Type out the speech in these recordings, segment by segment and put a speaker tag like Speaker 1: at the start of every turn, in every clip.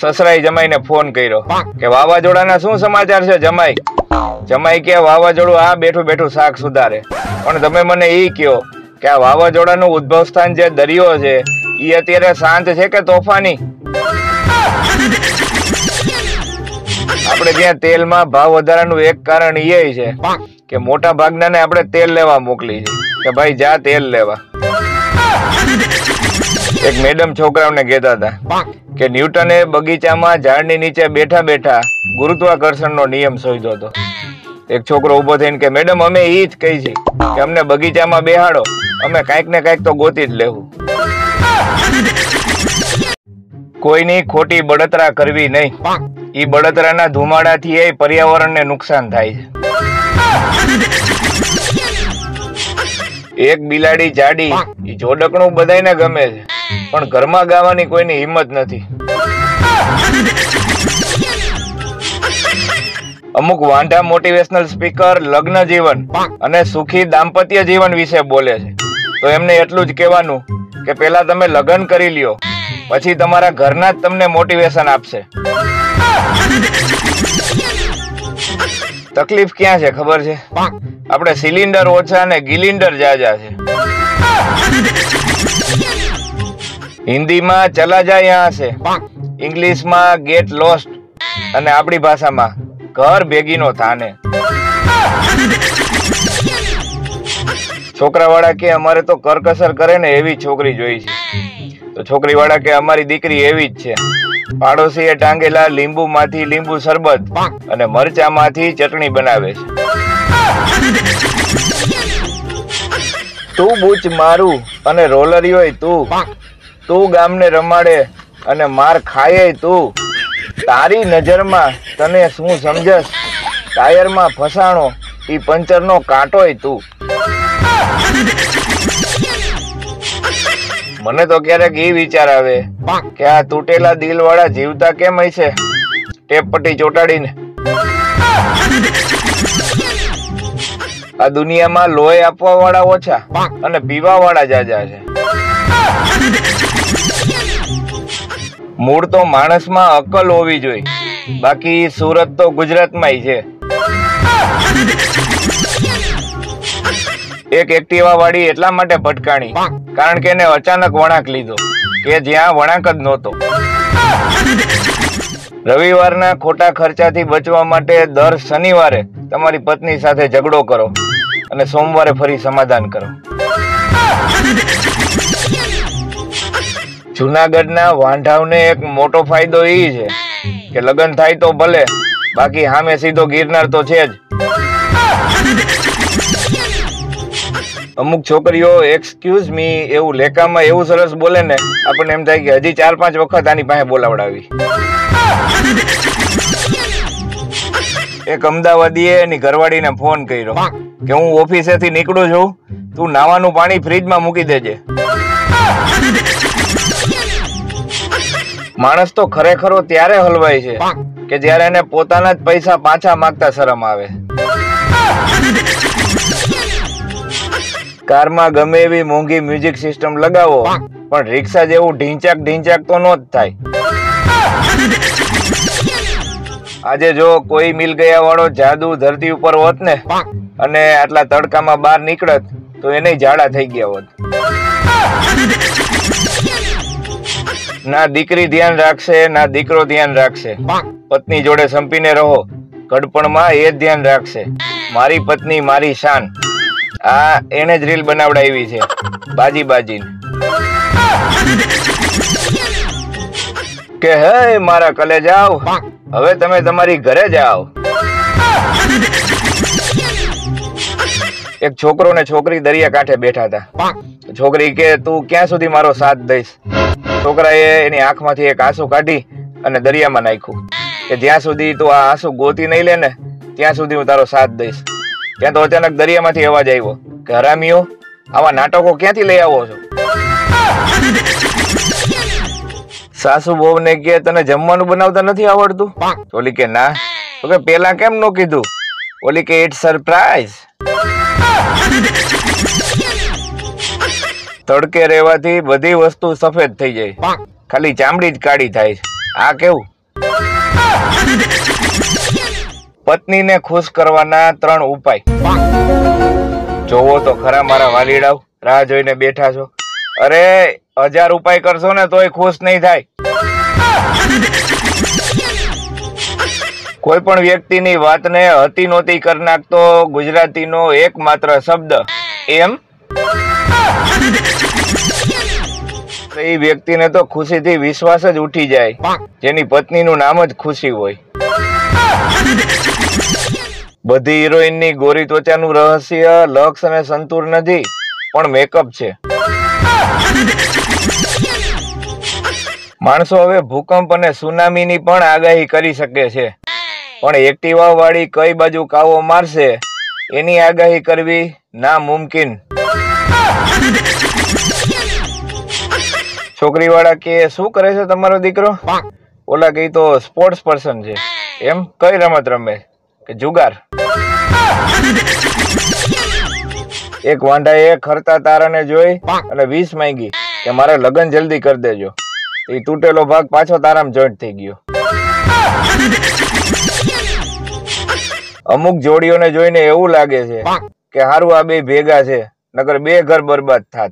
Speaker 1: સસરાએ જમાઈને phone કર્યો કે વાવાઝોડાના શું સમાચાર છે જમાઈ? જમાઈ કે વાવાઝોડું આ બેઠું બેઠું શાક સુધારે, પણ તમે મને ઈ કયો કે આ વાવાઝોડાનું ઉદ્ભવ સ્થાન જે દરિયો છે ઈ અત્યારે શાંત છે કે તોફાની? આપણે ત્યાં તેલમાં ભાવ વધારાનું એક કારણ એ છે કે મોટા ભાગનાને આપણે તેલ લેવા મોકલી છે કે ભાઈ જા તેલ લેવા. એક મેડમ છોકરાઓને કહેતા હતા કે ન્યૂટને બગીચામાં ઝાડની નીચે બેઠા બેઠા ગુરુત્વાકર્ષણનો નિયમ શોધ્યો હતો. એક છોકરો ઉભો થઈને કે મેડમ અમે ઈ જ કહી છે કે અમને બગીચામાં બેહાડો, અમે કાંઈક ને કાંઈક તો ગોતી જ લેવું. કોઈની ખોટી બળતરા કરવી નહીં. ઈ બળતરાના ધુમાડાથી એ પર્યાવરણને નુકસાન થાય છે. એક બિલાડી જાડી ઈ જોડકણું બધાયને ગમે છે, પણ ઘરમાં ગાવાની કોઈની હિંમત નથી. અમુક વાંઢા મોટિવેશનલ સ્પીકર લગ્ન જીવન અને સુખી દાંપત્ય જીવન વિશે બોલે છે, તો એમને એટલું જ કહેવાનું કે પેલા તમે લગ્ન કરી લ્યો, પછી તમારા ઘરના જ તમને મોટિવેશન આપશે. તકલીફ ક્યાં છે ખબર છે? આપણે સિલિન્ડર ઓછા અને ગિલિન્ડર જાજા છે. હિન્દીમાં ચલા જાય યહાં સે, ઇંગ્લિશમાં ગેટ લોસ્ટ અને આપણી ભાષામાં ઘર ભેગીનો થાને. છોકરાવાળા કે અમારે તો કરકસર કરે ને એવી છોકરી જોઈ છે, તો છોકરીવાળા કે અમારી દીકરી એવી જ છે. પાડોશીએ ટાંગેલા લીંબુમાંથી લીંબુ શરબત અને મરચામાંથી ચટણી બનાવે છે. તું બૂચ મારું અને રોલરિયોય તું, તું ગામને રમાડે અને માર ખાય તું. તારી નજરમાં તને શું સમજસ? ટાયરમાં ફસાણો ઈ પંચરનો કાંટોય તું. મને તો ક્યારેક એ વિચાર આવે કે આ તૂટેલા દિલ વાળા જીવતા કેમ હશે ટેપ પટ્ટી ચોટાડીને? આ દુનિયામાં લોહી આપવા વાળા ઓછા અને પીવા વાળા જાજા છે. મૂળ તો માણસમાં અક્કલ હોવી જોઈએ, બાકી સુરત તો ગુજરાતમાંય છે. એક એક્ટિવા વાળી એટલા માટે ભટકાણી કારણ કે એને અચાનક વળાંક લીધો કે જ્યાં વળાંક જ નહોતો. રવિવારના ખોટા ખર્ચાથી બચવા માટે દર શનિવારે તમારી પત્ની સાથે ઝઘડો કરો અને સોમવારે ફરી સમાધાન કરો. જુનાગઢના વાંઢાવને એક મોટો ફાયદો એ છે કે લગ્ન થાય તો ભલે, બાકી સામે સીધો ગિરનાર તો છે જ. અમુક છોકરીઓ એક્સક્યુઝ મી એવું લેખામાં એવું સરસ બોલે ને આપણને એમ થાય કે હજી 4-5 વખત આની પાસે બોલાવડાવી. એક અમદાવાદીએ એની ઘરવાળીને ફોન કર્યો કે હું ઓફિસેથી નીકળું છું, તું નાવાનું પાણી ફ્રીજમાં મૂકી દેજે. માણસ તો ખરેખરો ત્યારે હલવાય છે કે જ્યારે એને પોતાના જ પૈસા પાછા માંગતા શરમ આવે. કારમાં ગમે એવી મોંઘી મ્યુઝિક સિસ્ટમ લગાવો, પણ રિક્ષા જેવું ઢીંચાક તો નો જ થાય. આજે જો કોઈ મિલ ગયા વાળો જાદુ ધરતી ઉપર હોત ને અને આટલા તડકામાં બહાર નીકળત તો એને ઝાડા થઈ ગયા હોત. ના દીકરી ધ્યાન રાખશે ના દીકરો ધ્યાન રાખશે. પત્ની જોડે સંપીને રહો, ઘડપણમાં એ જ ધ્યાન રાખશે. મારી પત્ની મારી શાન. આ એને જ રીલ બનાવડાવી છે બાજી કે હે મારા કલેજાઓ, હવે તમે તમારી ઘરે જાઓ. એક છોકરો ને છોકરી દરિયા કાંઠે બેઠા હતા. છોકરી કે તું ક્યાં સુધી મારો સાથ દઈશ? છોકરાએ એની આંખમાંથી એક આંસુ કાઢી અને દરિયામાં નાખ્યું કે જ્યાં સુધી તું આ આંસુ ગોતી નહીં લે ને ત્યાં સુધી હું તારો સાથ દઈશ. ત્યાં તો અચાનક દરિયામાંથી અવાજ આવ્યો કે હરામીઓ, આવા નાટકો ક્યાંથી લઈ આવો છો? સાસુ બહુને કે તને જમવાનું બનાવતા નથી આવડતું? ઓલી કે ના. તો કે પેલા કેમ નો કીધું? ઓલી કે ઇટ્સ સરપ્રાઈઝ. તડકે રહેવાથી બધી વસ્તુ સફેદ થઈ જાય, ખાલી ચામડી જ કાળી થાય છે. આ કેવું? પત્નીને ખુશ કરવાના 3 ઉપાય. જોવો તો ખરા મારા વાલીડાઓ, રાહ જોઈને બેઠા છો. અરે 1000 ઉપાય કરશો ને તોય ખુશ નહીં થાય. કોઈ પણ વ્યક્તિની વાતને હતી નહોતી કરી નાખતો ગુજરાતીનો એકમાત્ર શબ્દ એમ. એ વ્યક્તિને તો ખુશીથી વિશ્વાસ જ ઉઠી જાય જેની પત્નીનું નામ જ ખુશી હોય. બધી હિરોઈનની ગોરી ત્વચાનું રહસ્ય લક્ષ અને સંતૂર નથી પણ મેકઅપ છે. માણસો હવે ભૂકંપ અને સુનામીની પણ આગાહી કરી શકે છે પણ એક્ટિવા વાળી કઈ બાજુ કાવો મારશે એની આગાહી કરવી નામુમકિન. છોકરી વાળા કે શું કરે છે તમારો દીકરો? ઓલા કઈ તો સ્પોર્ટ્સ પર્સન છે. એમ? કઈ રમત રમે? કે જુગાર? એક વાંઢાએ ખરતા તારાને જોઈ અને 20 માંગી કે મારે લગ્ન જલ્દી કરી દેજો. એ તૂટેલો ભાગ પાછો તારામાં જોઈન્ટ થઈ ગયો. અમુક જોડીઓને જોઈને એવું લાગે છે કે હારું આ બે ભેગા છે નકર 2 ઘર બરબાદ થાત.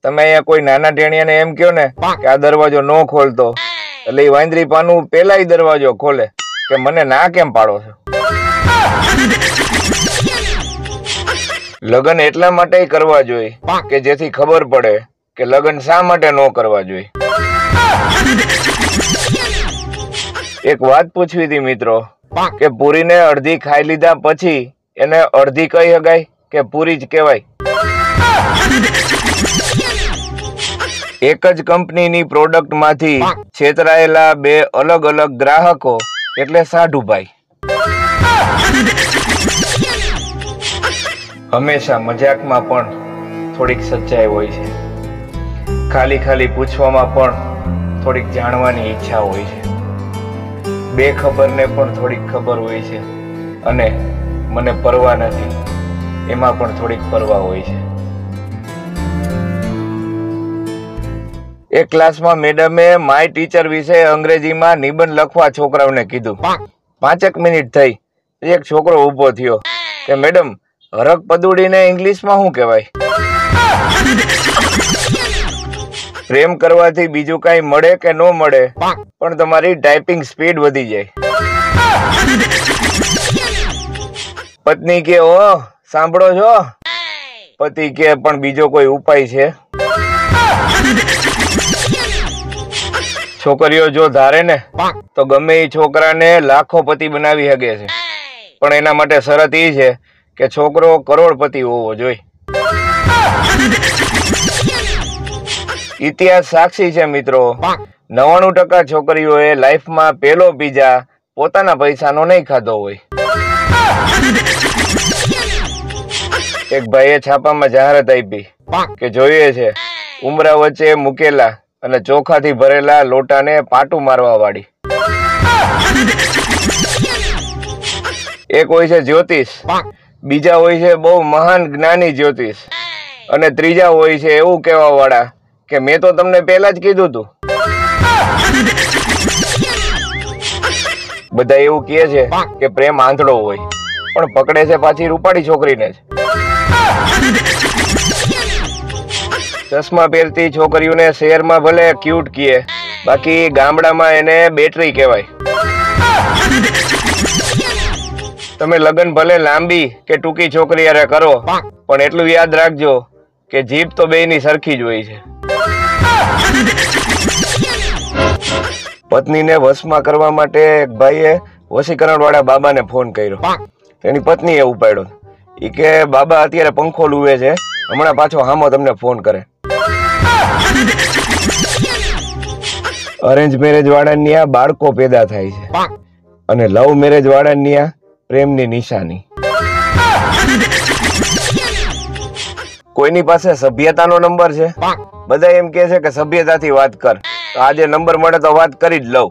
Speaker 1: તમે અહીંયા કોઈ નાના ટેણિયાને એમ કહો ને કે આ દરવાજો ન ખોલતો એટલે એ વાંદરી પાનું પેલા દરવાજો ખોલે કે મને ના કેમ પાડો છો. લગ્ન એટલા માટે કરવા જોઈએ કે જેથી ખબર પડે કે લગ્ન શા માટે ન કરવા જોઈએ. એક વાત પૂછવી હતી મિત્રો કે પૂરીને અડધી ખાઈ લીધા પછી એને અડધી કઈ હગાય કે પૂરી જ કહેવાય? એક જ કંપનીની પ્રોડક્ટ માંથી છેતરાયેલા 2 અલગ અલગ ગ્રાહકો એટલે સાઢુભાઈ. હંમેશા મજાકમાં પણ થોડીક સચ્ચાઈ હોય છે. ખાલી પૂછવામાં પણ થોડીક જાણવાની ઈચ્છા હોય છે. બેખબરને પણ થોડીક ખબર હોય છે અને મને પરવા નથી એમાં પણ થોડીક પરવા હોય છે. એક ક્લાસમાં મેડમે માય ટીચર વિશે અંગ્રેજીમાં નિબંધ લખવા છોકરાઓને કીધું. 5 મિનિટ થઈ. એક છોકરો ઊભો થયો કે મેડમ હરક પદુડીને ઇંગ્લિશમાં શું કહેવાય? પ્રેમ કરવાથી બીજું કઈ મળે કે ન મળે પણ તમારી ટાઈપિંગ સ્પીડ વધી જાય. પત્ની કે ઓ સાંભળો છો? પતિ કે પણ બીજો કોઈ ઉપાય છે? છોકરીઓ જો ધારે ને તો ગમે એ છોકરાને લાખો પતિ બનાવી શકે છે પણ એના માટે શરત એ છે કે છોકરો કરોડપતિ હોવો જોઈએ. ઇતિહાસ સાક્ષી છે મિત્રો. 99% છોકરીઓએ લાઈફમાં પહેલો પીઝા પોતાના પૈસાનો નહીં ખાધો હોય. એક ભાઈએ છાપામાં જાહેરાત આપી કે જોઈએ છે ઉમરા વચ્ચે મૂકેલા અને ચોખાથી ભરેલા લોટાને પાટું મારવા વાળી. એક હોય છે જ્યોતિષ, બીજા હોય છે બહુ મહાન જ્ઞાની જ્યોતિષ અને ત્રીજા હોય છે એવું કહેવા વાળા કે મેં તો તમને પહેલા જ કીધું તું. બધા એવું કહે છે કે પ્રેમ આંધળો હોય પણ પકડે છે પાછી રૂપાળી છોકરીને જ. ચશ્મા પહેરતી છોકરીઓને શહેરમાં ભલે ક્યુટ કહે બાકી ગામડામાં એને બેટરી કહેવાય. તમે લગ્ન ભલે લાંબી કે ટૂંકી છોકરી હારે કરો પણ એટલું યાદ રાખજો કે જીભ તો બેયની સરખી જ હોય છે. પત્નીને વશમાં કરવા માટે એક ભાઈએ વશીકરણ વાળા બાબાને ફોન કર્યો. તેની પત્નીએ ઉપાડ્યો. ઈ કે બાબા અત્યારે પંખો લૂવે છે, હમણાં પાછો હામો તમને ફોન કરે. અરેન્જ મેરેજ વાળાની આ બાળકો પેદા થાય છે અને લવ મેરેજ વાળાની આ પ્રેમની નિશાની. કોઈની પાસે સભ્યતાનો નંબર છે? બધા એમ કે છે કે સભ્યતાથી વાત કર, તો આજે નંબર મળે તો વાત કરી જ લઉં.